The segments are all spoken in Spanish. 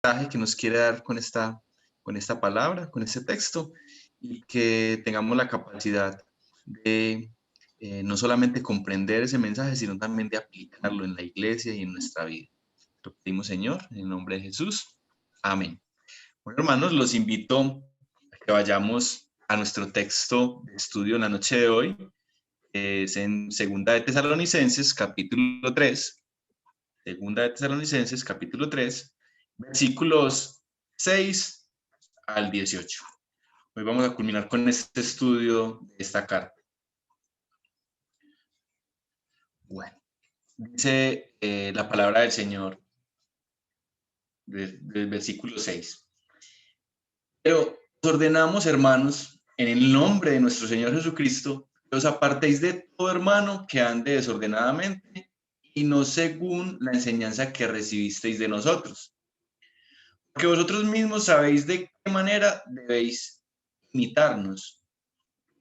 mensaje que nos quiere dar con esta palabra, con este texto, y que tengamos la capacidad de no solamente comprender ese mensaje, sino también de aplicarlo en la iglesia y en nuestra vida. Lo pedimos, Señor, en el nombre de Jesús. Amén. Bueno, hermanos, los invito a que vayamos a nuestro texto de estudio en la noche de hoy. Es en Segunda de Tesalonicenses, capítulo 3. Segunda de Tesalonicenses, capítulo 3, versículos 6 al 18. Hoy vamos a culminar con este estudio de esta carta. Bueno, dice la palabra del Señor del versículo 6. Pero os ordenamos, hermanos, en el nombre de nuestro Señor Jesucristo, que os apartéis de todo hermano que ande desordenadamente y no según la enseñanza que recibisteis de nosotros. Porque vosotros mismos sabéis de qué manera debéis imitarnos.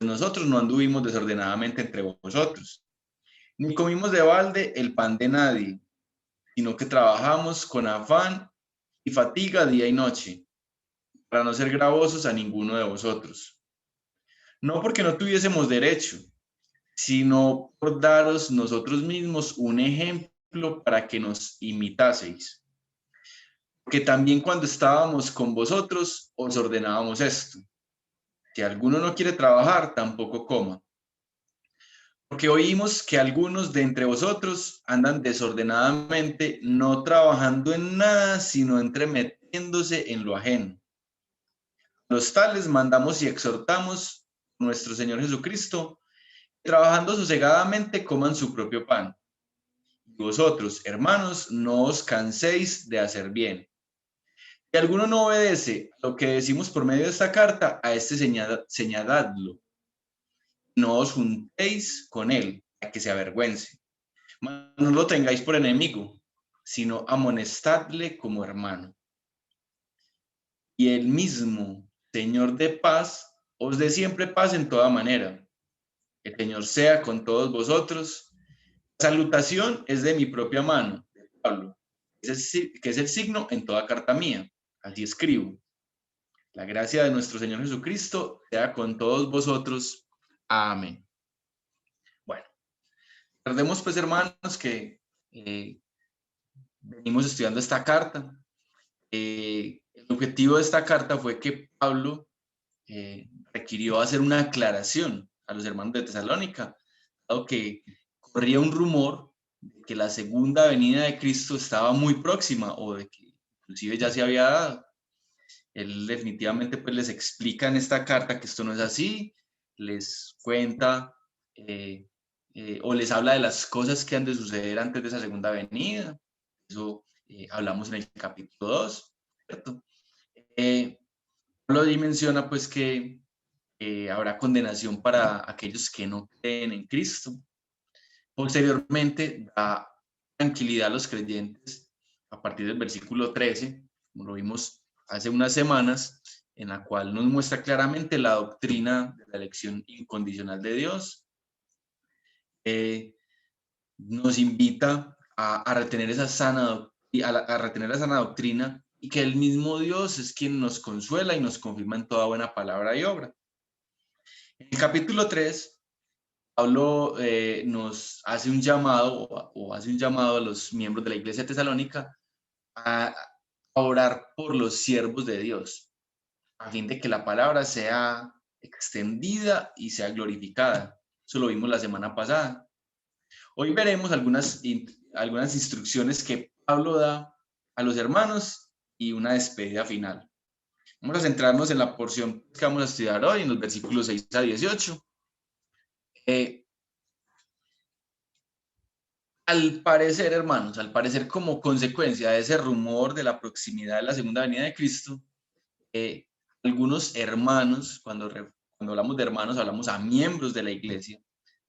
Nosotros no anduvimos desordenadamente entre vosotros, ni comimos de balde el pan de nadie, sino que trabajamos con afán y fatiga día y noche, para no ser gravosos a ninguno de vosotros. No porque no tuviésemos derecho, sino por daros nosotros mismos un ejemplo para que nos imitaseis. Porque también cuando estábamos con vosotros os ordenábamos esto: si alguno no quiere trabajar, tampoco coma. Porque oímos que algunos de entre vosotros andan desordenadamente, no trabajando en nada, sino entremetiéndose en lo ajeno. A los tales mandamos y exhortamos a nuestro Señor Jesucristo, que trabajando sosegadamente coman su propio pan. Y vosotros, hermanos, no os canséis de hacer bien. Si alguno no obedece lo que decimos por medio de esta carta, a este señaladlo. No os juntéis con él, a que se avergüence. No lo tengáis por enemigo, sino amonestadle como hermano. Y el mismo Señor de paz os dé siempre paz en toda manera. El Señor sea con todos vosotros. La salutación es de mi propia mano, de Pablo, que es el signo en toda carta mía. Así escribo. La gracia de nuestro Señor Jesucristo sea con todos vosotros. Amén. Bueno, recordemos pues, hermanos, que venimos estudiando esta carta. El objetivo de esta carta fue que Pablo requirió hacer una aclaración a los hermanos de Tesalónica, dado que corría un rumor de que la segunda venida de Cristo estaba muy próxima o de que inclusive ya se había dado. Él definitivamente pues les explica en esta carta que esto no es así, les cuenta o les habla de las cosas que han de suceder antes de esa segunda venida. Eso hablamos en el capítulo 2, ¿cierto? Pablo ahí menciona pues que habrá condenación para aquellos que no creen en Cristo. Posteriormente da tranquilidad a los creyentes a partir del versículo 13, como lo vimos hace unas semanas, en la cual nos muestra claramente la doctrina de la elección incondicional de Dios. Nos invita a retener esa sana, a retener la sana doctrina, y que el mismo Dios es quien nos consuela y nos confirma en toda buena palabra y obra. En el capítulo 3, Pablo nos hace un llamado o hace un llamado a los miembros de la iglesia tesalónica a orar por los siervos de Dios, a fin de que la palabra sea extendida y sea glorificada. Eso lo vimos la semana pasada. Hoy veremos algunas instrucciones que Pablo da a los hermanos y una despedida final. Vamos a centrarnos en la porción que vamos a estudiar hoy, en los versículos 6 a 18. Al parecer, hermanos, al parecer como consecuencia de ese rumor de la proximidad de la segunda venida de Cristo, algunos hermanos, cuando hablamos de hermanos, hablamos a miembros de la iglesia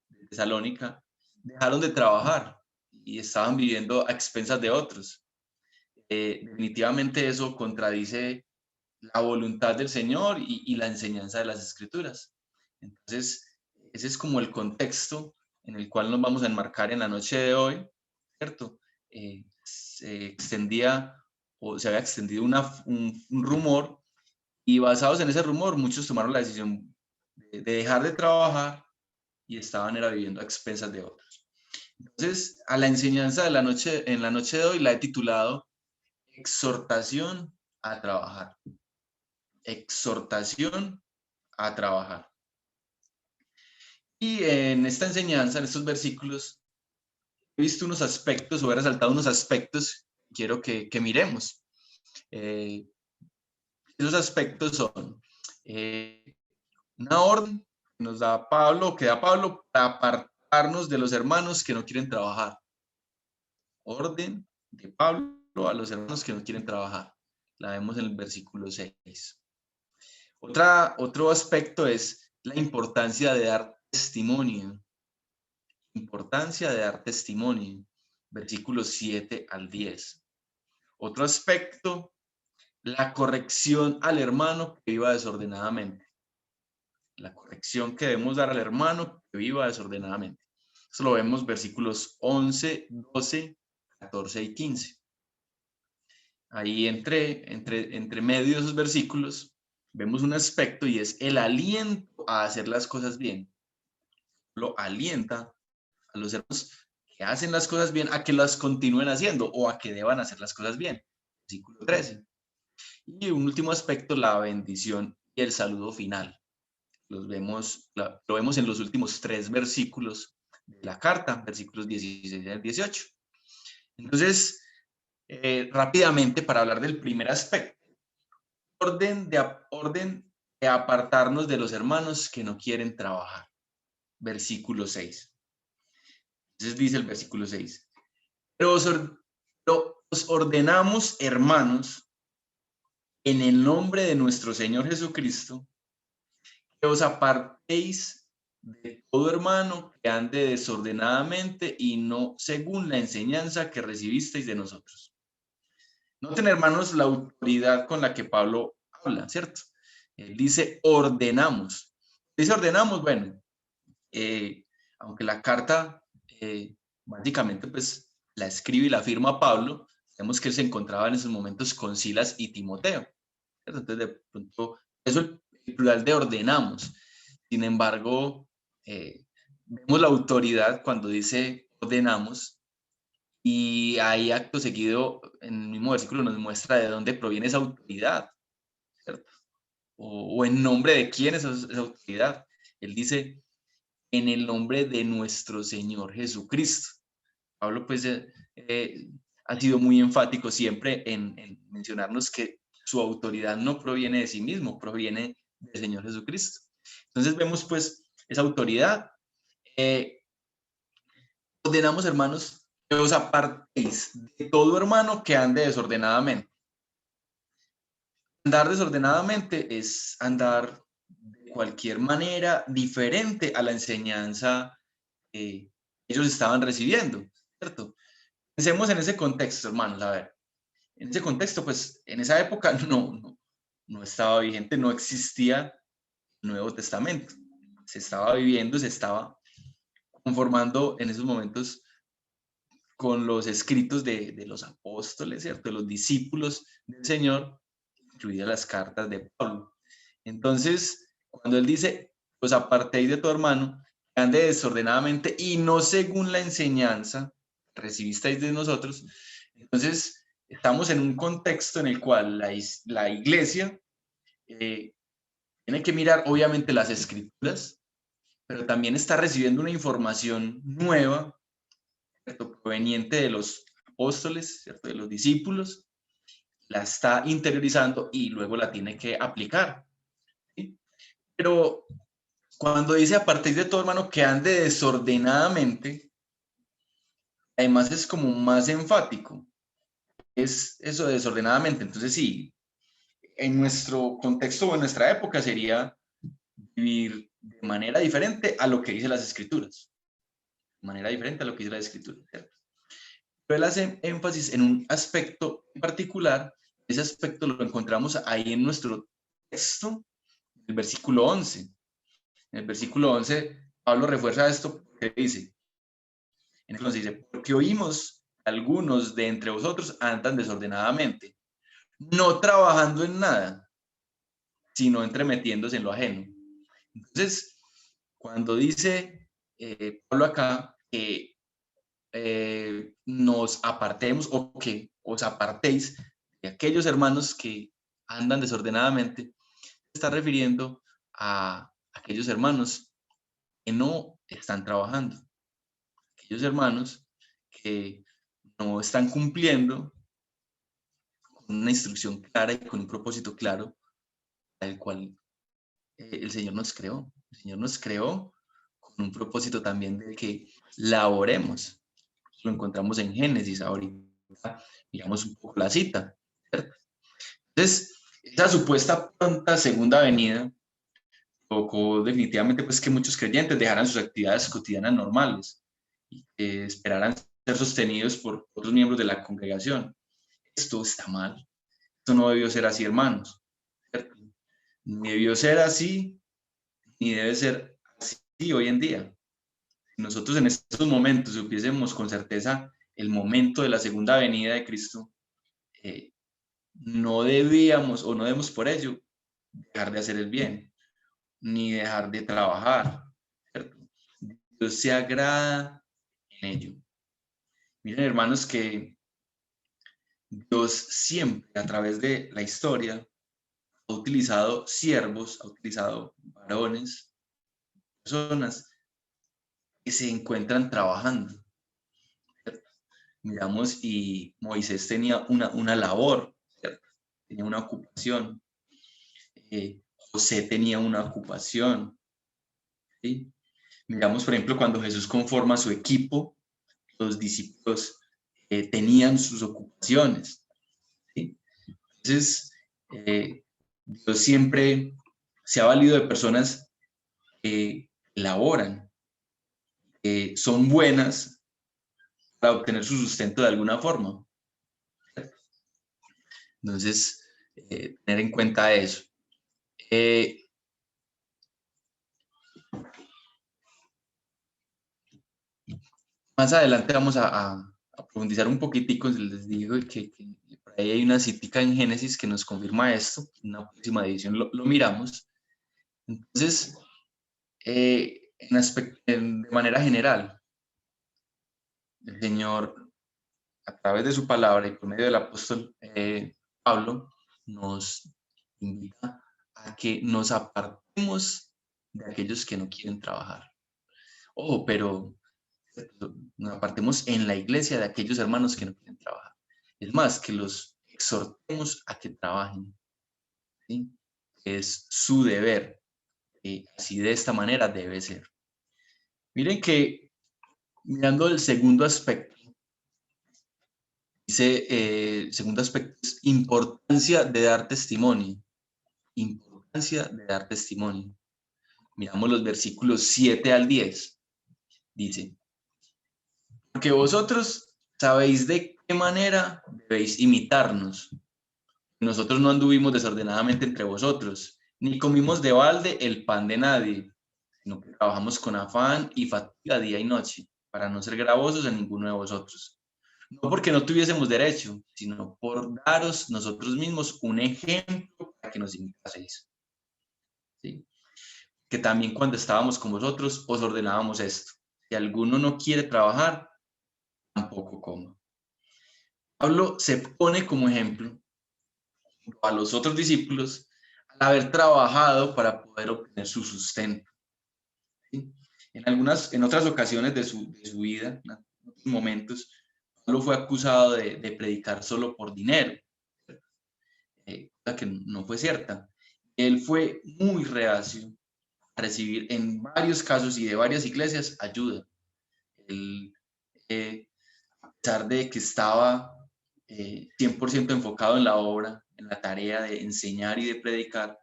de Tesalónica, dejaron de trabajar y estaban viviendo a expensas de otros. Definitivamente eso contradice la voluntad del Señor y la enseñanza de las Escrituras. Entonces, ese es como el contexto en el cual nos vamos a enmarcar en la noche de hoy, ¿cierto? Se extendía o se había extendido un rumor, y basados en ese rumor, muchos tomaron la decisión de dejar de trabajar y estaban era viviendo a expensas de otros. Entonces, a la enseñanza de en la noche de hoy la he titulado Exhortación a trabajar. Exhortación a trabajar. Y en esta enseñanza, en estos versículos, he visto unos aspectos, o he resaltado unos aspectos que quiero que miremos. Esos aspectos son una orden que nos da Pablo, que da Pablo para apartarnos de los hermanos que no quieren trabajar. Orden de Pablo a los hermanos que no quieren trabajar. La vemos en el versículo 6. Otro aspecto es la importancia de dar testimonio. Importancia de dar testimonio. Versículos 7 al 10. Otro aspecto, la corrección al hermano que viva desordenadamente. La corrección que debemos dar al hermano que viva desordenadamente. Eso lo vemos versículos 11, 12, 14 y 15. Ahí entre medio de esos versículos vemos un aspecto y es el aliento a hacer las cosas bien. Lo alienta a los hermanos que hacen las cosas bien a que las continúen haciendo o a que deban hacer las cosas bien. Versículo 13. Y un último aspecto, la bendición y el saludo final. Lo vemos en los últimos 3 versículos de la carta, versículos 16 al 18. Entonces, rápidamente, para hablar del primer aspecto, orden de apartarnos de los hermanos que no quieren trabajar. Versículo 6. Entonces dice el versículo 6. Pero os ordenamos, hermanos, en el nombre de nuestro Señor Jesucristo, que os apartéis de todo hermano que ande desordenadamente y no según la enseñanza que recibisteis de nosotros. Noten, hermanos, la autoridad con la que Pablo habla, ¿cierto? Él dice ordenamos. Dice ordenamos, bueno, aunque la carta básicamente pues la escribe y la firma Pablo, vemos que él se encontraba en esos momentos con Silas y Timoteo, ¿cierto? Entonces de pronto, eso el plural de ordenamos. Sin embargo, vemos la autoridad cuando dice ordenamos, y ahí acto seguido, en el mismo versículo nos muestra de dónde proviene esa autoridad, ¿cierto? O en nombre de quién es esa autoridad. Él dice, en el nombre de nuestro Señor Jesucristo. Pablo pues ha sido muy enfático siempre en mencionarnos que su autoridad no proviene de sí mismo, proviene del Señor Jesucristo. Entonces vemos pues esa autoridad. Ordenamos, hermanos, que os apartéis de todo hermano que ande desordenadamente. Andar desordenadamente es andar de cualquier manera diferente a la enseñanza que ellos estaban recibiendo, ¿cierto? Pensemos en ese contexto, hermanos, a ver. En ese contexto, pues, en esa época no estaba vigente, no existía el Nuevo Testamento. Se estaba viviendo, se estaba conformando en esos momentos con los escritos de los apóstoles, ¿cierto? De los discípulos del Señor, incluidas las cartas de Pablo. Entonces, cuando él dice, pues apartéis de tu hermano, que ande desordenadamente y no según la enseñanza que recibisteis de nosotros, entonces estamos en un contexto en el cual la iglesia tiene que mirar obviamente las escrituras, pero también está recibiendo una información nueva, ¿cierto? Proveniente de los apóstoles, ¿cierto? De los discípulos, la está interiorizando y luego la tiene que aplicar, ¿sí? Pero cuando dice apartéis de todo hermano que ande desordenadamente, además es como más enfático, es eso de desordenadamente. Entonces sí, en nuestro contexto o en nuestra época sería vivir de manera diferente a lo que dice las escrituras, de manera diferente a lo que dice las escrituras, ¿cierto? Pero él hace énfasis en un aspecto en particular. Ese aspecto lo encontramos ahí en nuestro texto, el versículo 11. En el versículo 11, Pablo refuerza esto porque dice, en el 11 dice, porque oímos algunos de entre vosotros andan desordenadamente. no trabajando en nada, sino entremetiéndose en lo ajeno. Entonces, cuando dice Pablo acá que nos apartemos o que os apartéis de aquellos hermanos que andan desordenadamente, se está refiriendo a aquellos hermanos que no están trabajando, aquellos hermanos que no están cumpliendo con una instrucción clara y con un propósito claro al cual el Señor nos creó. El Señor nos creó con un propósito también de que laboremos. Lo encontramos en Génesis ahorita. Miramos un poco la cita, ¿cierto? Entonces, esa supuesta pronta segunda venida provocó definitivamente pues, que muchos creyentes dejaran sus actividades cotidianas normales y que esperaran ser sostenidos por otros miembros de la congregación. Esto está mal. Esto no debió ser así, hermanos, ¿cierto? Ni debió ser así, ni debe ser así hoy en día. Si nosotros en estos momentos supiésemos con certeza el momento de la segunda venida de Cristo, no debíamos o no debemos por ello dejar de hacer el bien, ni dejar de trabajar, ¿cierto? Dios se agrada en ello. Miren, hermanos, que Dios siempre a través de la historia ha utilizado siervos, ha utilizado varones, personas que se encuentran trabajando, ¿cierto? Miramos, y Moisés tenía una labor, ¿cierto? Tenía una ocupación. José tenía una ocupación, ¿sí? Miramos, por ejemplo, cuando Jesús conforma su equipo, los discípulos tenían sus ocupaciones, ¿sí? Entonces, Dios siempre se ha valido de personas que laboran, que son buenas para obtener su sustento de alguna forma. Entonces, tener en cuenta eso. Más adelante vamos a profundizar un poquitico. Les digo que por ahí hay una citica en Génesis que nos confirma esto. En una próxima edición lo miramos. Entonces, de manera general, el Señor, a través de su palabra y por medio del apóstol Pablo, nos invita a que nos apartemos de aquellos que no quieren trabajar. Oh, pero nos apartemos en la iglesia de aquellos hermanos que no quieren trabajar. Es más, que los exhortemos a que trabajen, ¿sí? Es su deber. Así de esta manera debe ser. Miren que mirando el segundo aspecto, dice, segundo aspecto es importancia de dar testimonio. Importancia de dar testimonio. Miramos los versículos 7 al 10. Dice, porque vosotros sabéis de qué manera debéis imitarnos. Nosotros no anduvimos desordenadamente entre vosotros, ni comimos de balde el pan de nadie, sino que trabajamos con afán y fatiga día y noche, para no ser gravosos a ninguno de vosotros. No porque no tuviésemos derecho, sino por daros nosotros mismos un ejemplo para que nos imitaseis. ¿Sí? Que también cuando estábamos con vosotros os ordenábamos esto. Si alguno no quiere trabajar, tampoco coma. Pablo se pone como ejemplo a los otros discípulos al haber trabajado para poder obtener su sustento. ¿Sí? En otras ocasiones de su vida, en otros momentos, Pablo fue acusado de predicar solo por dinero, cosa que no fue cierta. Él fue muy reacio a recibir en varios casos y de varias iglesias ayuda. Él, a pesar de que estaba 100% enfocado en la obra, en la tarea de enseñar y de predicar,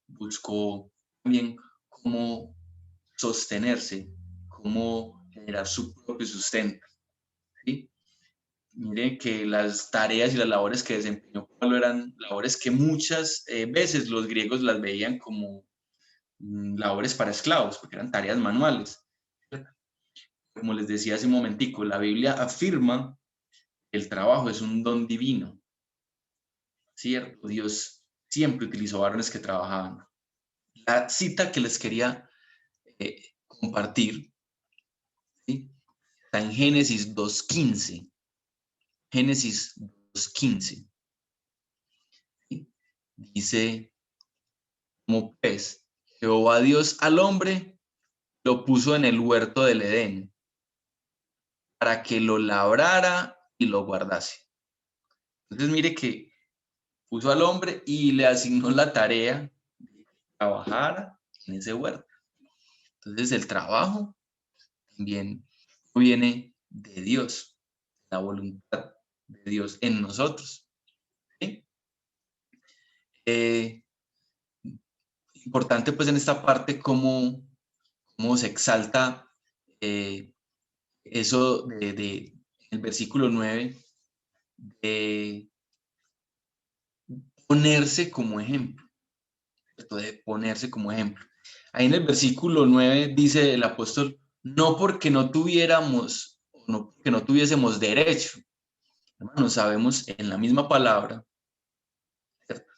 buscó también cómo sostenerse, cómo generar su propio sustento. ¿Sí? Miren que las tareas y las labores que desempeñó Pablo eran labores que muchas veces los griegos las veían como labores para esclavos, porque eran tareas manuales. Como les decía hace un momentico, la Biblia afirma que el trabajo es un don divino. ¿cierto? Dios siempre utilizó varones que trabajaban. La cita que les quería compartir, ¿sí? Está en Génesis 2:15. Génesis 2:15. ¿Sí? Dice, como pues, Jehová Dios al hombre lo puso en el huerto del Edén para que lo labrara y lo guardase. Entonces mire que puso al hombre y le asignó la tarea de trabajar en ese huerto. Entonces el trabajo también viene de Dios, la voluntad de Dios en nosotros. ¿Sí? Importante pues en esta parte cómo se exalta eso de el versículo 9, de ponerse como ejemplo, ¿cierto? De ponerse como ejemplo. Ahí en el versículo 9 dice el apóstol, no porque no tuviéramos, no porque no tuviésemos derecho. Hermanos, sabemos en la misma palabra, ¿cierto?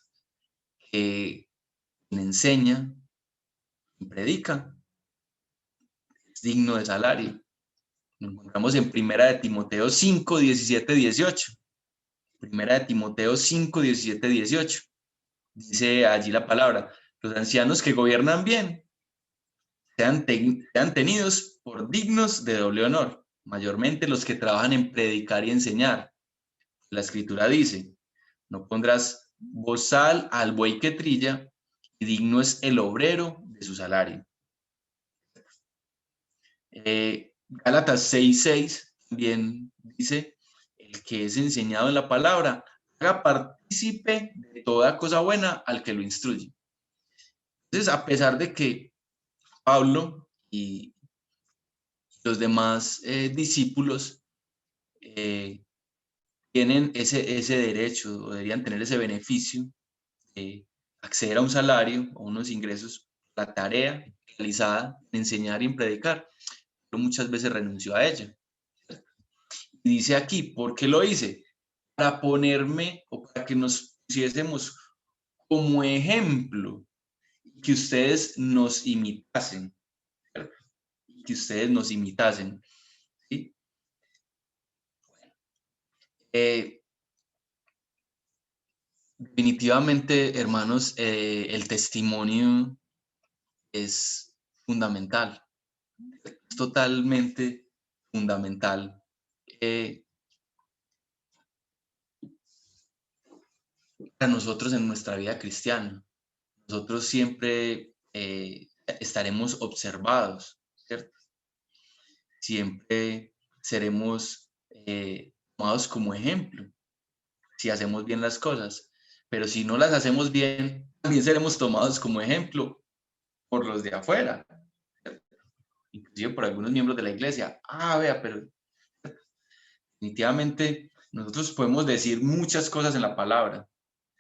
Que quien enseña, quien predica, es digno de salario. Lo encontramos en Primera de Timoteo 5, 17, 18. Primera de Timoteo 5, 17, 18. Dice allí la palabra, los ancianos que gobiernan bien sean tenidos por dignos de doble honor, mayormente los que trabajan en predicar y enseñar. La escritura dice, no pondrás bozal al buey que trilla, y digno es el obrero de su salario. Gálatas 6:6 también dice, el que es enseñado en la palabra, haga partícipe de toda cosa buena al que lo instruye. Entonces, a pesar de que Pablo y los demás discípulos tienen ese derecho, o deberían tener ese beneficio de acceder a un salario o unos ingresos, la tarea realizada en enseñar y en predicar, pero muchas veces renunció a ella. Y dice aquí, ¿por qué lo hice? Para ponerme o para que nos pusiésemos como ejemplo, que ustedes nos imitasen, ¿cierto? Que ustedes nos imitasen, ¿sí? Definitivamente, hermanos, el testimonio es fundamental, es totalmente fundamental. Para nosotros en nuestra vida cristiana. Nosotros siempre estaremos observados, ¿cierto? Siempre seremos tomados como ejemplo si hacemos bien las cosas, pero si no las hacemos bien, también seremos tomados como ejemplo por los de afuera, ¿cierto? Inclusive por algunos miembros de la iglesia. Ah, vea, pero definitivamente nosotros podemos decir muchas cosas en la palabra,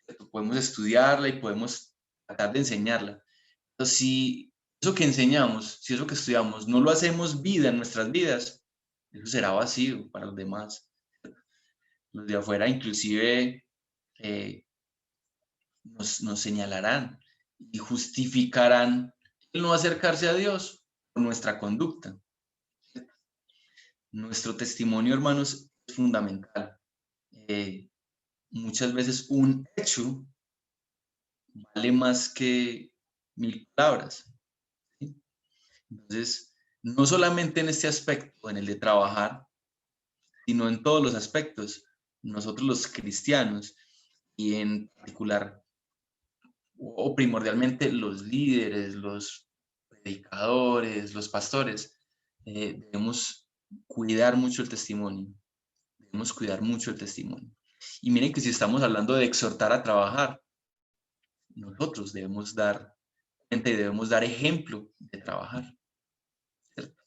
¿cierto? Podemos estudiarla y podemos tratar de enseñarla. Entonces, si eso que enseñamos, si eso que estudiamos, no lo hacemos vida en nuestras vidas, eso será vacío para los demás. Los de afuera inclusive eh, nos señalarán y justificarán el no acercarse a Dios por nuestra conducta. Nuestro testimonio, hermanos, es fundamental. Muchas veces un hecho vale más que 1000 palabras. ¿Sí? Entonces, no solamente en este aspecto, en el de trabajar, sino en todos los aspectos. Nosotros los cristianos, y en particular o primordialmente los líderes, los predicadores, los pastores, debemos cuidar mucho el testimonio. Debemos cuidar mucho el testimonio. Y miren que si estamos hablando de exhortar a trabajar, nosotros debemos dar cuenta y debemos dar ejemplo de trabajar, ¿cierto?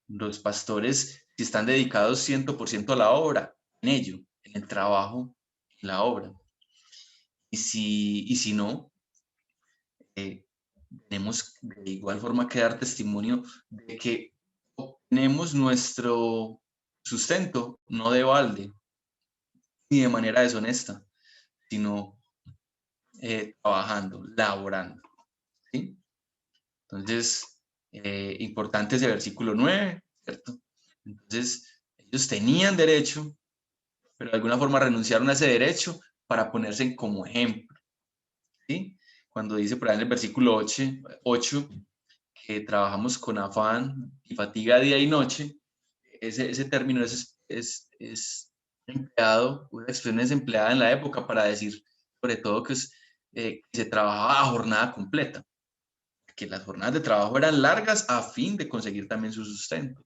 Los pastores, si están dedicados 100% a la obra, en ello, en el trabajo, en la obra. Y si no, eh, tenemos de igual forma que dar testimonio de que obtenemos nuestro sustento no de balde ni de manera deshonesta, sino trabajando, laborando, ¿sí? Entonces, importante ese versículo 9, ¿cierto? Entonces, ellos tenían derecho, pero de alguna forma renunciaron a ese derecho para ponerse como ejemplo, ¿sí? Cuando dice por ahí en el versículo 8 que trabajamos con afán y fatiga día y noche, ese término es empleado, una expresión es empleada en la época para decir, sobre todo, que se trabajaba a jornada completa, que las jornadas de trabajo eran largas a fin de conseguir también su sustento,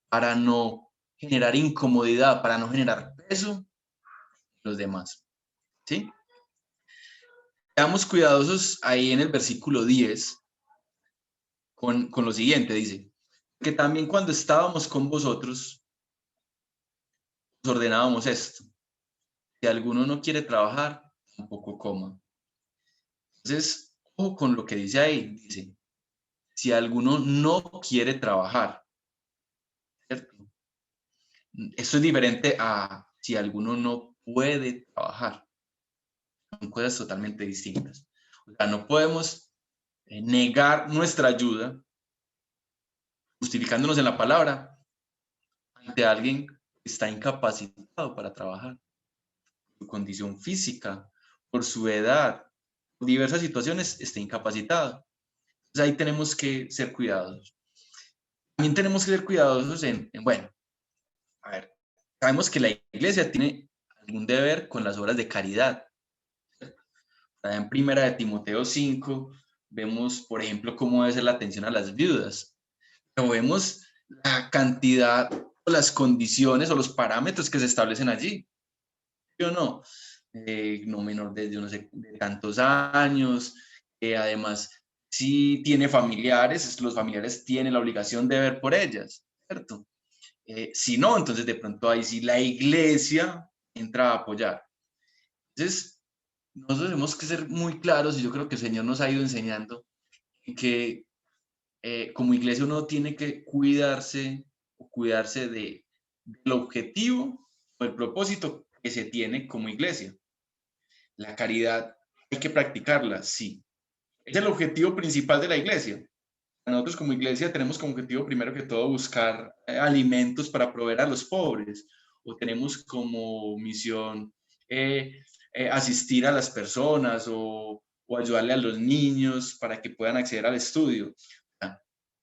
para no generar incomodidad, para no generar peso en los demás, ¿sí? Seamos cuidadosos ahí en el versículo 10 con lo siguiente, dice, que también cuando estábamos con vosotros, os ordenábamos esto, si alguno no quiere trabajar, tampoco coma. Entonces, ojo con lo que dice ahí, dice, si alguno no quiere trabajar, ¿cierto? Esto es diferente a si alguno no puede trabajar. Son cosas totalmente distintas. O sea, no podemos negar nuestra ayuda, justificándonos en la palabra, ante alguien que está incapacitado para trabajar, por su condición física, por su edad, por diversas situaciones, está incapacitado. Entonces ahí tenemos que ser cuidadosos. También tenemos que ser cuidadosos bueno, a ver, sabemos que la iglesia tiene algún deber con las obras de caridad. En primera de Timoteo 5 vemos, por ejemplo, cómo debe ser la atención a las viudas. Pero vemos la cantidad o las condiciones o los parámetros que se establecen allí. ¿Sí o no? No menor de tantos años, además, si tiene familiares, los familiares tienen la obligación de ver por ellas, ¿cierto? Si no, entonces de pronto ahí sí la iglesia entra a apoyar. Entonces, nosotros tenemos que ser muy claros y yo creo que el Señor nos ha ido enseñando que como iglesia uno tiene que cuidarse del objetivo o el propósito que se tiene como iglesia. La caridad hay que practicarla, sí. Es el objetivo principal de la iglesia. Nosotros como iglesia tenemos como objetivo primero que todo buscar alimentos para proveer a los pobres, o tenemos como misión asistir a las personas o ayudarle a los niños para que puedan acceder al estudio.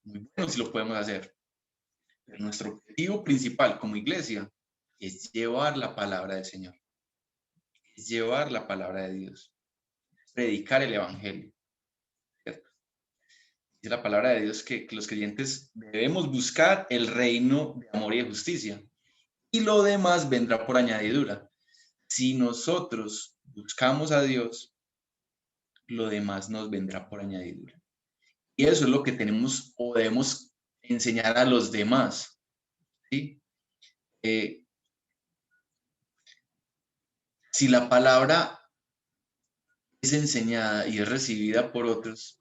Muy bueno si lo podemos hacer, pero nuestro objetivo principal como iglesia es llevar la palabra del Señor, es llevar la palabra de Dios, predicar el evangelio, ¿cierto? Dice la palabra de Dios que los creyentes debemos buscar el reino de amor y de justicia, y lo demás vendrá por añadidura. Si nosotros buscamos a Dios, lo demás nos vendrá por añadidura. Y eso es lo que tenemos o debemos enseñar a los demás, ¿sí? Si la palabra es enseñada y es recibida por otros,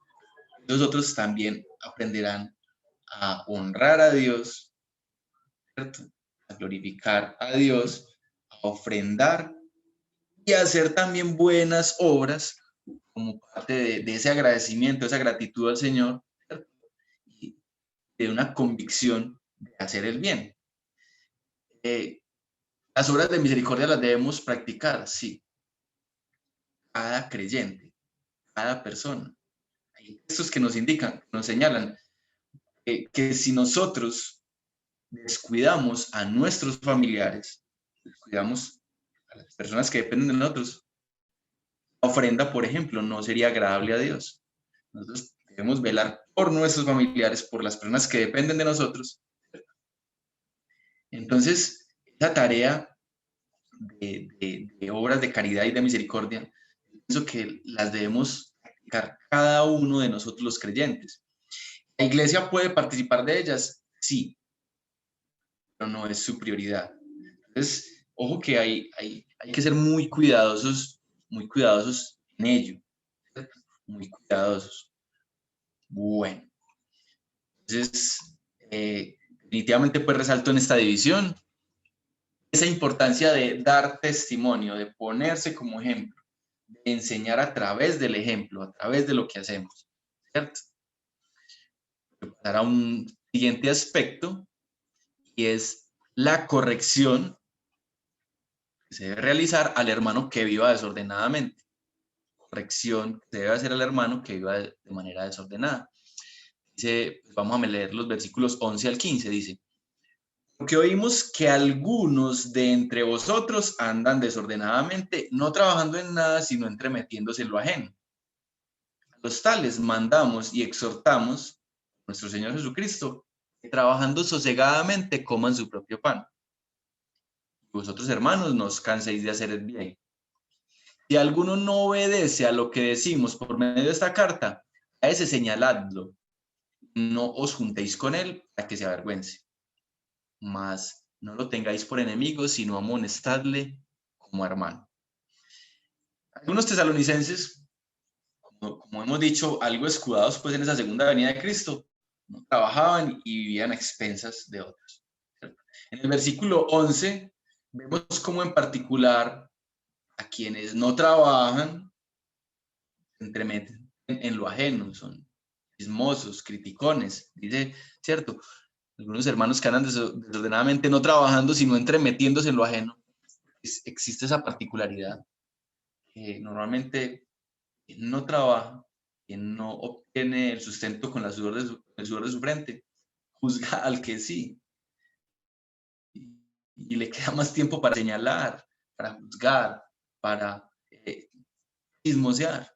los otros también aprenderán a honrar a Dios, ¿cierto? A glorificar a Dios, a ofrendar y a hacer también buenas obras como parte de ese agradecimiento, esa gratitud al Señor, ¿cierto? Y de una convicción de hacer el bien. Las obras de misericordia las debemos practicar, sí, cada creyente, cada persona. Hay textos que nos indican, nos señalan que si nosotros descuidamos a nuestros familiares, descuidamos a las personas que dependen de nosotros, la ofrenda, por ejemplo, no sería agradable a Dios. Nosotros debemos velar por nuestros familiares, por las personas que dependen de nosotros. Entonces, esa tarea de obras de caridad y de misericordia, pienso que las debemos practicar cada uno de nosotros los creyentes. ¿La iglesia puede participar de ellas? Sí, pero no es su prioridad. Entonces, ojo que hay que ser muy cuidadosos en ello, ¿cierto? Muy cuidadosos. Bueno, entonces, definitivamente pues resalto en esta división esa importancia de dar testimonio, de ponerse como ejemplo, de enseñar a través del ejemplo, a través de lo que hacemos, ¿cierto? Pasar a un siguiente aspecto, y es la corrección que se debe realizar al hermano que viva desordenadamente. Corrección que se debe hacer al hermano que viva de manera desordenada. Dice, vamos a leer los versículos 11 al 15, dice: porque oímos que algunos de entre vosotros andan desordenadamente, no trabajando en nada, sino entremetiéndose en lo ajeno. A los tales mandamos y exhortamos a nuestro Señor Jesucristo, que trabajando sosegadamente coman su propio pan. Vosotros, hermanos, no os canséis de hacer el bien. Si alguno no obedece a lo que decimos por medio de esta carta, a ese señaladlo. No os juntéis con él para que se avergüence. Mas no lo tengáis por enemigo, sino amonestadle como hermano. Algunos tesalonicenses, como hemos dicho, algo escudados pues en esa segunda venida de Cristo, no trabajaban y vivían a expensas de otros, ¿cierto? En el versículo 11 vemos cómo en particular a quienes no trabajan se entremeten en lo ajeno, son chismosos, criticones, dice, ¿cierto? Algunos hermanos que andan desordenadamente no trabajando, sino entremetiéndose en lo ajeno. Existe esa particularidad que normalmente quien no trabaja, quien no obtiene el sustento con el sudor de su frente, juzga al que sí. Y le queda más tiempo para señalar, para juzgar, para chismosear.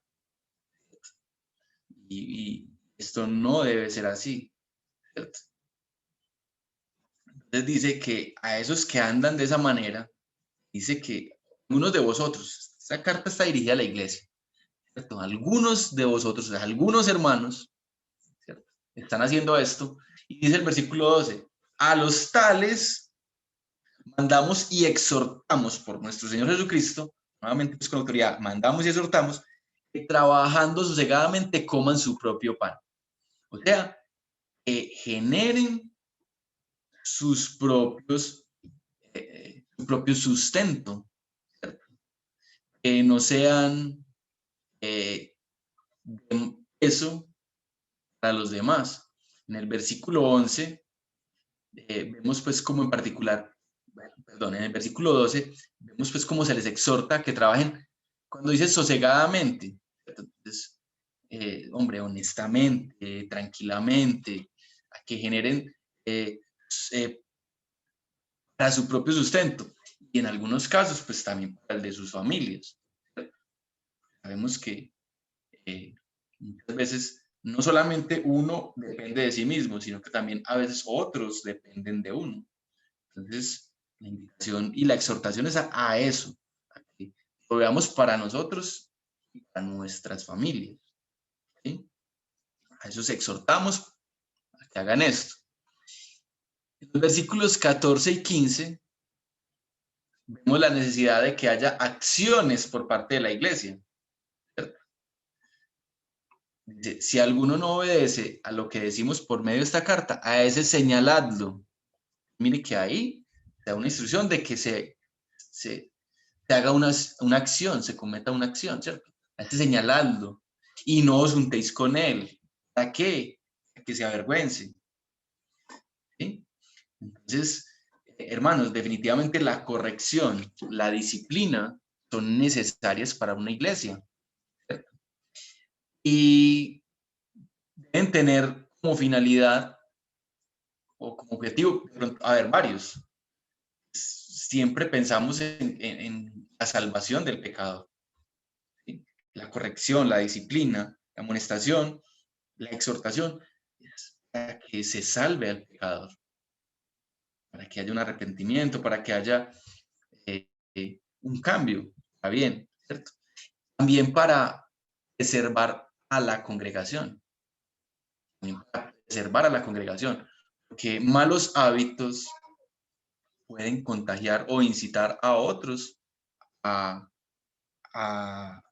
Y esto no debe ser así, ¿cierto? Entonces dice que a esos que andan de esa manera, dice que algunos de vosotros, esta carta está dirigida a la iglesia, ¿cierto? Algunos de vosotros, o sea, algunos hermanos, ¿cierto?, están haciendo esto, y dice el versículo 12, a los tales mandamos y exhortamos por nuestro Señor Jesucristo, nuevamente pues con autoridad, mandamos y exhortamos, que trabajando sosegadamente coman su propio pan. O sea, que generen sus propios, su propio sustento, ¿cierto? Que no sean de peso para los demás. En el versículo 11 vemos pues como en particular, bueno, perdón, en el versículo 12 vemos pues cómo se les exhorta a que trabajen, cuando dice sosegadamente, entonces, hombre, honestamente, tranquilamente, a que generen eh, para su propio sustento, y en algunos casos pues también para el de sus familias. Sabemos que muchas veces no solamente uno depende de sí mismo, sino que también a veces otros dependen de uno. Entonces, la invitación y la exhortación es a eso, a que lo veamos para nosotros y para nuestras familias, ¿sí? A eso exhortamos a que hagan esto. En los versículos 14 y 15 vemos la necesidad de que haya acciones por parte de la iglesia, ¿cierto? Dice, si alguno no obedece a lo que decimos por medio de esta carta, a ese señaladlo. Mire que ahí da una instrucción de que se haga una acción, se cometa una acción, ¿cierto? A ese señaladlo. Y no os juntéis con él. ¿Para qué? Para que se avergüence. ¿Sí? Entonces, hermanos, definitivamente la corrección, la disciplina son necesarias para una iglesia, ¿cierto? Y deben tener como finalidad o como objetivo, a ver, varios. Siempre pensamos en la salvación del pecador, ¿sí? La corrección, la disciplina, la amonestación, la exhortación, es para que se salve al pecador, para que haya un arrepentimiento, para que haya un cambio, está bien, ¿cierto? También para preservar a la congregación, también para preservar a la congregación, porque malos hábitos pueden contagiar o incitar a otros a, a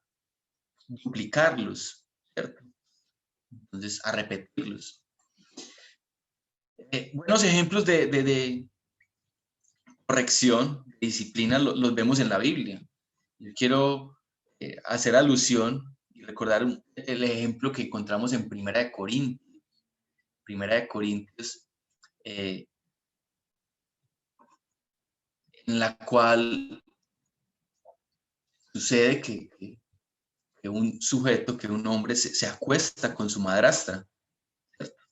duplicarlos, ¿cierto? Entonces, a repetirlos. Buenos ejemplos de corrección, de disciplina, los vemos en la Biblia. Yo quiero hacer alusión y recordar el ejemplo que encontramos en Primera de Corintios. Primera de Corintios, en la cual sucede que un sujeto, que un hombre se acuesta con su madrastra, ¿cierto?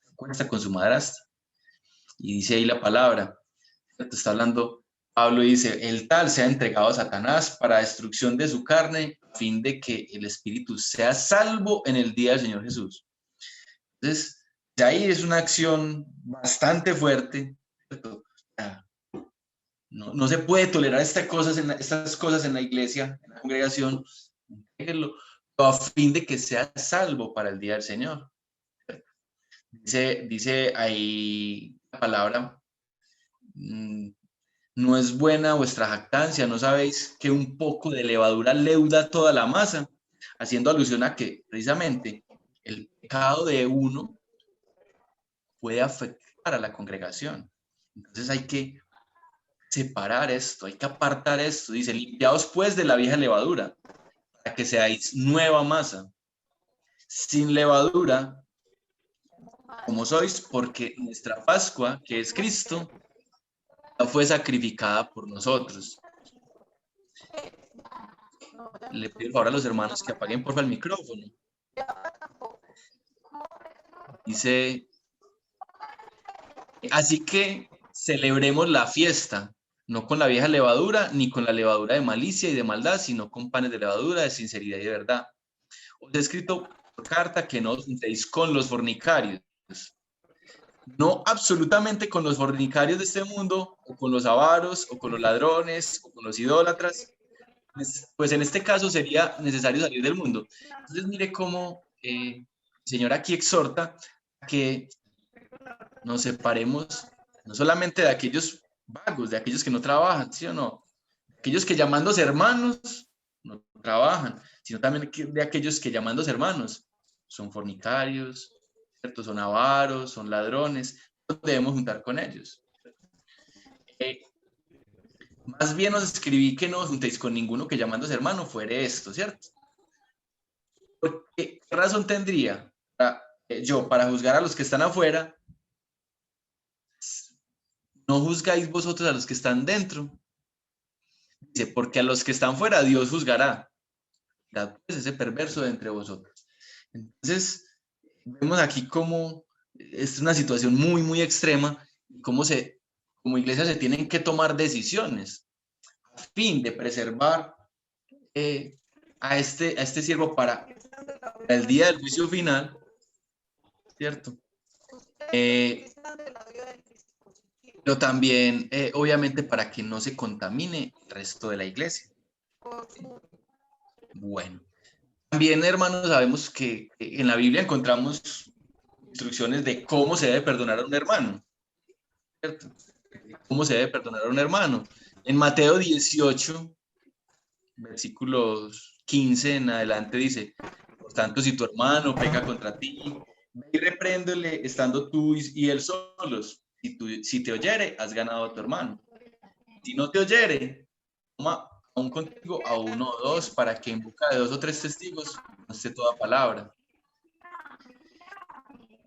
Se acuesta con su madrastra. Y dice ahí la palabra, ¿cierto? Está hablando, Pablo dice, el tal se ha entregado a Satanás para destrucción de su carne, a fin de que el espíritu sea salvo en el día del Señor Jesús. Entonces, de ahí es una acción bastante fuerte, ¿cierto? No se puede tolerar estas cosas en la iglesia, en la congregación, a fin de que sea salvo para el día del Señor. Dice ahí la palabra, no es buena vuestra jactancia, no sabéis que un poco de levadura leuda toda la masa, haciendo alusión a que precisamente el pecado de uno puede afectar a la congregación. Entonces hay que separar esto, hay que apartar esto. Dice, limpiaos pues de la vieja levadura, para que seáis nueva masa, sin levadura, como sois, porque nuestra Pascua, que es Cristo, ya fue sacrificada por nosotros. Le pido por favor a los hermanos que apaguen porfa el micrófono. Dice, así que celebremos la fiesta, no con la vieja levadura, ni con la levadura de malicia y de maldad, sino con panes de levadura, de sinceridad y de verdad. Os he escrito por carta que no os juntéis con los fornicarios, no absolutamente con los fornicarios de este mundo, o con los avaros, o con los ladrones, o con los idólatras, pues en este caso sería necesario salir del mundo. Entonces mire cómo el Señor aquí exhorta a que nos separemos no solamente de aquellos vagos, de aquellos que no trabajan, ¿sí o no? Aquellos que llamándose hermanos no trabajan, sino también de aquellos que llamándose hermanos son fornicarios, ¿cierto? Son avaros, son ladrones, no debemos juntar con ellos. Más bien os escribí que no os juntéis con ninguno que llamándose hermano fuere esto, ¿cierto? ¿Qué razón tendría yo para juzgar a los que están afuera? No juzgáis vosotros a los que están dentro. Dice, porque a los que están fuera Dios juzgará. Pues ese perverso de entre vosotros. Entonces, vemos aquí cómo es una situación muy, muy extrema, cómo como iglesia se tienen que tomar decisiones a fin de preservar a este siervo para el día del juicio final, ¿cierto? Pero también, obviamente, para que no se contamine el resto de la iglesia. Bueno, también, hermanos, sabemos que en la Biblia encontramos instrucciones de cómo se debe perdonar a un hermano, ¿cierto? ¿Cómo se debe perdonar a un hermano? En Mateo 18, versículos 15 en adelante dice, por tanto, si tu hermano peca contra ti, ve y repréndele estando tú y él solos. Si te oyere, has ganado a tu hermano. Si no te oyere, toma aún contigo a uno o dos, para que en busca de 2 o 3 testigos conste toda palabra.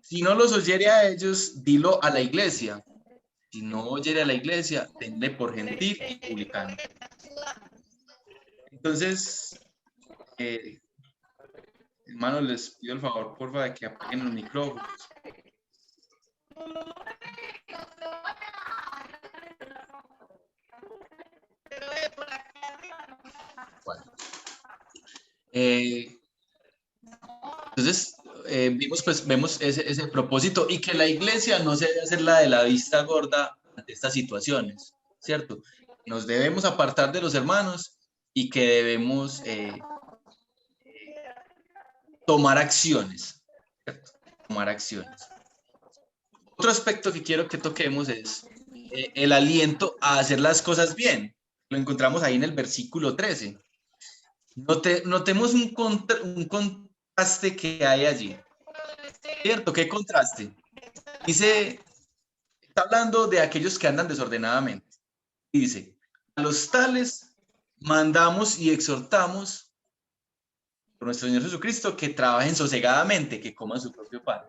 Si no los oyere a ellos, dilo a la iglesia. Si no oyere a la iglesia, tenle por gentil y publicano. Entonces, hermanos, les pido el favor, porfa, de que apaguen los micrófonos. Bueno. Entonces, vemos ese propósito y que la iglesia no se debe hacer la de la vista gorda ante estas situaciones, ¿cierto? Nos debemos apartar de los hermanos y que debemos tomar acciones, ¿cierto? Tomar acciones. Otro aspecto que quiero que toquemos es el aliento a hacer las cosas bien. Lo encontramos ahí en el versículo 13. Notemos un contraste que hay allí. ¿Cierto? ¿Qué contraste? Dice, está hablando de aquellos que andan desordenadamente. Dice, a los tales mandamos y exhortamos por nuestro Señor Jesucristo, que trabajen sosegadamente, que coman su propio pan.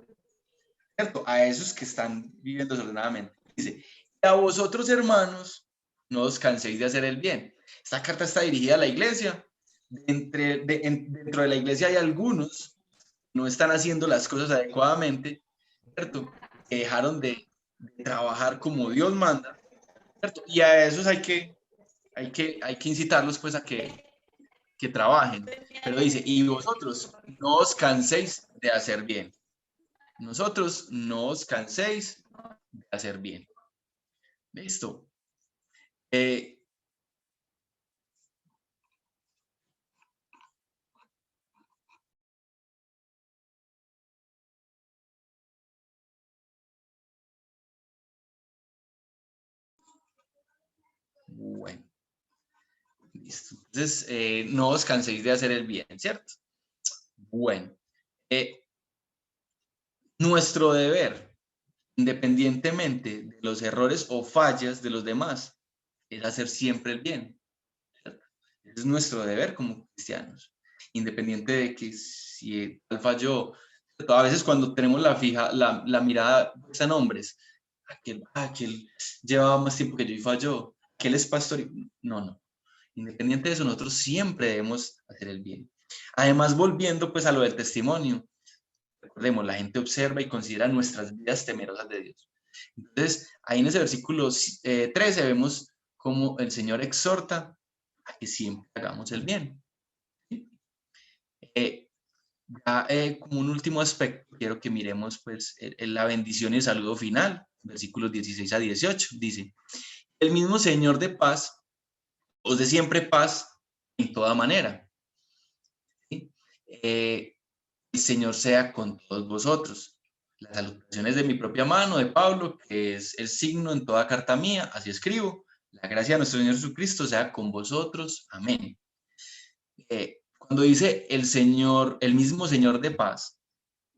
¿Cierto? A esos que están viviendo desordenadamente. Dice, a vosotros, hermanos, no os canséis de hacer el bien. Esta carta está dirigida a la iglesia. Dentro de la iglesia hay algunos que no están haciendo las cosas adecuadamente, ¿cierto? Que dejaron de trabajar como Dios manda, ¿cierto? Y a esos hay que incitarlos pues a que trabajen. Pero dice, y vosotros no os canséis de hacer bien. Nosotros no os canséis de hacer bien. Listo. Bueno, listo. Entonces, no os canséis de hacer el bien, ¿cierto? Bueno, nuestro deber, independientemente de los errores o fallas de los demás, es hacer siempre el bien, ¿cierto? Es nuestro deber como cristianos, independiente de que si él falló, ¿cierto? A veces cuando tenemos la mirada puesta en hombres, aquel llevaba más tiempo que yo y falló, aquel es pastor, no. Independiente de eso, nosotros siempre debemos hacer el bien. Además, volviendo pues a lo del testimonio, recordemos, la gente observa y considera nuestras vidas temerosas de Dios. Entonces, ahí en ese versículo 13 vemos cómo el Señor exhorta a que siempre hagamos el bien. Eh, como un último aspecto, quiero que miremos pues la bendición y el saludo final, versículos 16 a 18. Dice, el mismo Señor de paz os dé siempre paz en toda manera. ¿Sí? El Señor sea con todos vosotros. Las salutaciones de mi propia mano, de Pablo, que es el signo en toda carta mía, así escribo. La gracia de nuestro Señor Jesucristo sea con vosotros. Amén. Cuando dice el Señor, el mismo Señor de paz,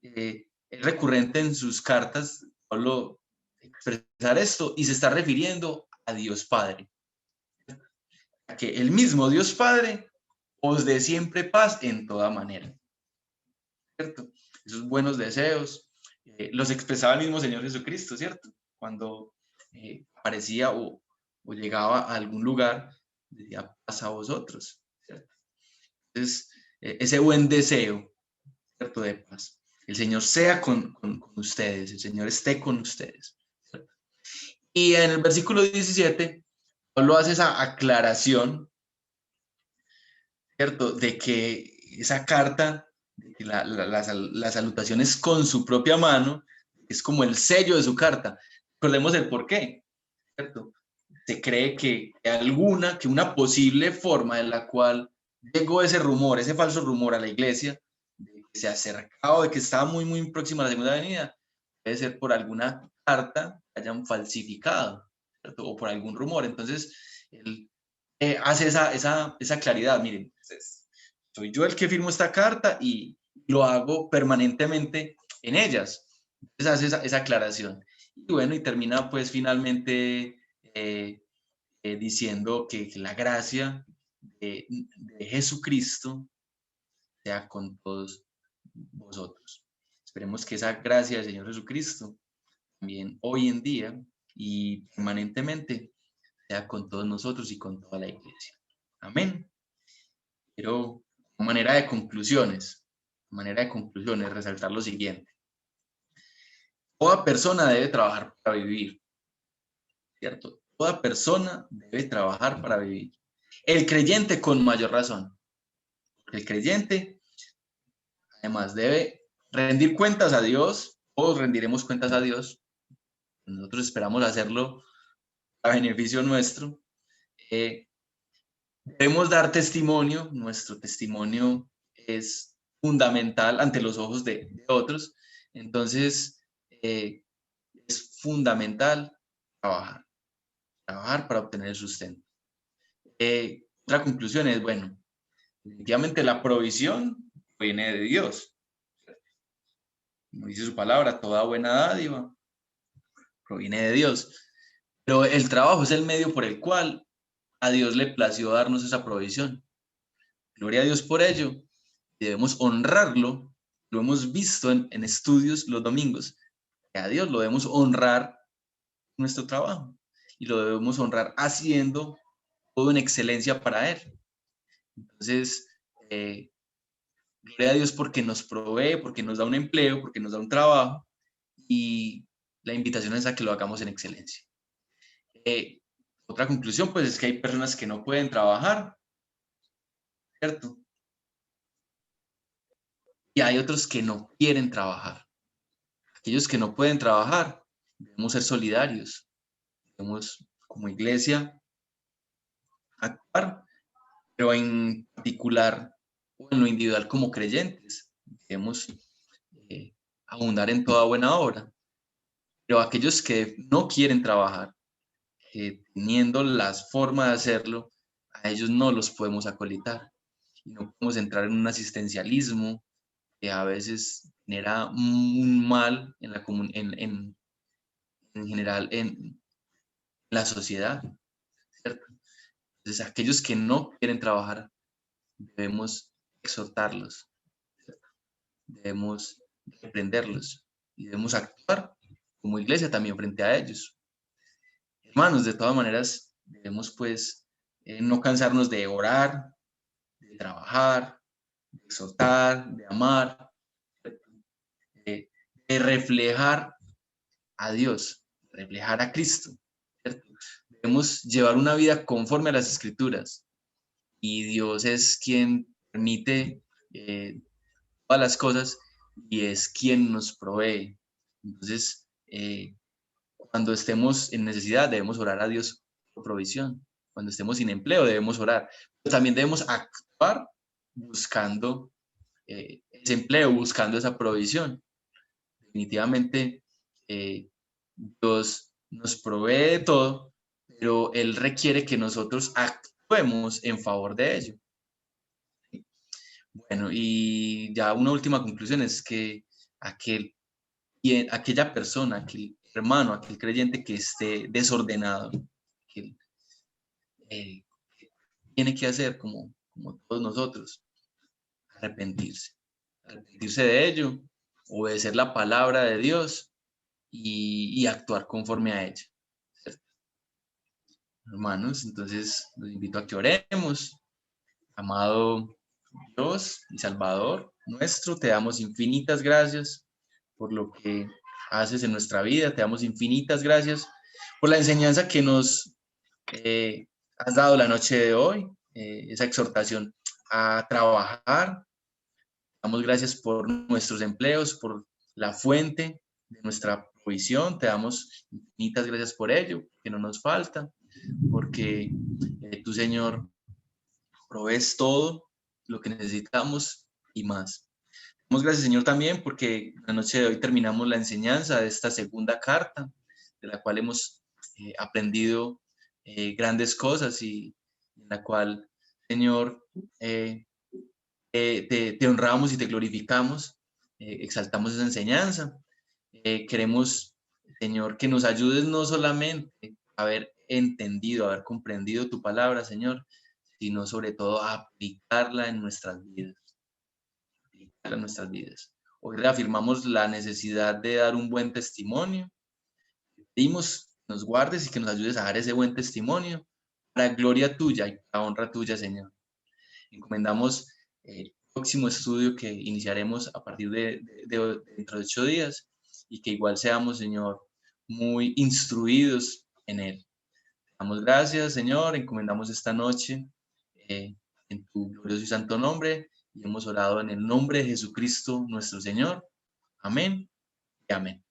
es recurrente en sus cartas, Pablo expresar esto y se está refiriendo a Dios Padre. A que el mismo Dios Padre os dé siempre paz en toda manera. ¿Cierto? Esos buenos deseos los expresaba el mismo Señor Jesucristo, ¿cierto? Cuando aparecía o llegaba a algún lugar, decía paz a vosotros, ¿cierto? Entonces, ese buen deseo, ¿cierto? De paz. El Señor sea con ustedes, el Señor esté con ustedes. ¿Cierto? Y en el versículo 17, Pablo hace esa aclaración, ¿cierto? De que esa carta, la salutación es con su propia mano, es como el sello de su carta. Recordemos el por qué, ¿cierto? Se cree que una posible forma en la cual llegó ese rumor, ese falso rumor a la iglesia, de que se acercaba o de que estaba muy, muy próxima a la segunda venida, puede ser por alguna carta que hayan falsificado, ¿cierto? O por algún rumor. Entonces, él hace esa claridad. Miren, soy yo el que firmo esta carta y lo hago permanentemente en ellas. Entonces hace esa aclaración. Y bueno, y termina pues finalmente diciendo que la gracia de Jesucristo sea con todos vosotros. Esperemos que esa gracia del Señor Jesucristo también hoy en día y permanentemente sea con todos nosotros y con toda la iglesia. Amén. Quiero, como manera de conclusiones, resaltar lo siguiente. Toda persona debe trabajar para vivir, ¿cierto? Toda persona debe trabajar para vivir. El creyente con mayor razón. El creyente, además, debe rendir cuentas a Dios, todos rendiremos cuentas a Dios. Nosotros esperamos hacerlo a beneficio nuestro. Debemos dar testimonio, nuestro testimonio es fundamental ante los ojos de otros, entonces es fundamental trabajar para obtener el sustento. Otra conclusión es, bueno, definitivamente la provisión viene de Dios. Como dice su palabra, toda buena dádiva proviene de Dios, pero el trabajo es el medio por el cual a Dios le plació darnos esa provisión. Gloria a Dios por ello. y debemos honrarlo. Lo hemos visto en estudios los domingos. Que a Dios lo debemos honrar nuestro trabajo y lo debemos honrar haciendo todo en excelencia para Él. Entonces, gloria a Dios porque nos provee, porque nos da un empleo, porque nos da un trabajo, y la invitación es a que lo hagamos en excelencia. Otra conclusión, pues, es que hay personas que no pueden trabajar, ¿cierto? Y hay otros que no quieren trabajar. Aquellos que no pueden trabajar, debemos ser solidarios, debemos como iglesia actuar, pero en particular o en lo individual como creyentes, debemos abundar en toda buena obra. Pero aquellos que no quieren trabajar, que teniendo las formas de hacerlo, a ellos no los podemos acolitar. Y no podemos entrar en un asistencialismo que a veces genera un mal en, en general en la sociedad, ¿cierto? Entonces, aquellos que no quieren trabajar, debemos exhortarlos, ¿cierto? Debemos reprenderlos y debemos actuar como iglesia también frente a ellos. Hermanos, de todas maneras, debemos pues no cansarnos de orar, de trabajar, de exhortar, de amar, de reflejar a Dios, reflejar a Cristo, ¿cierto? Debemos llevar una vida conforme a las Escrituras, y Dios es quien permite todas las cosas y es quien nos provee. Entonces, cuando estemos en necesidad, debemos orar a Dios por provisión. Cuando estemos sin empleo, debemos orar. Pero también debemos actuar buscando ese empleo, buscando esa provisión. Definitivamente, Dios nos provee de todo, pero Él requiere que nosotros actuemos en favor de ello. Bueno, y ya una última conclusión es que aquella persona, aquel hermano, aquel creyente que esté desordenado, que eh, tiene que hacer como todos nosotros, arrepentirse, arrepentirse de ello, obedecer la palabra de Dios y actuar conforme a ella. ¿Cierto? Hermanos, entonces los invito a que oremos. Amado Dios y Salvador nuestro, te damos infinitas gracias por lo que haces en nuestra vida, te damos infinitas gracias por la enseñanza que nos has dado la noche de hoy, esa exhortación a trabajar. Damos gracias por nuestros empleos, por la fuente de nuestra provisión. Te damos infinitas gracias por ello, que no nos falta, porque tú, Señor, provees todo lo que necesitamos y más. Damos gracias, Señor, también porque la noche de hoy terminamos la enseñanza de esta segunda carta, de la cual hemos aprendido grandes cosas y en la cual, Señor, te honramos y te glorificamos, exaltamos esa enseñanza. Queremos, Señor, que nos ayudes no solamente a haber entendido, a haber comprendido tu palabra, Señor, sino sobre todo a aplicarla en nuestras vidas. Aplicarla en nuestras vidas. Hoy reafirmamos la necesidad de dar un buen testimonio. Pedimos que nos guardes y que nos ayudes a dar ese buen testimonio para gloria tuya y para honra tuya, Señor. Encomendamos el próximo estudio que iniciaremos a partir de dentro de 8 días y que igual seamos, Señor, muy instruidos en él. Damos gracias, Señor, encomendamos esta noche en tu glorioso y santo nombre y hemos orado en el nombre de Jesucristo, nuestro Señor. Amén y amén.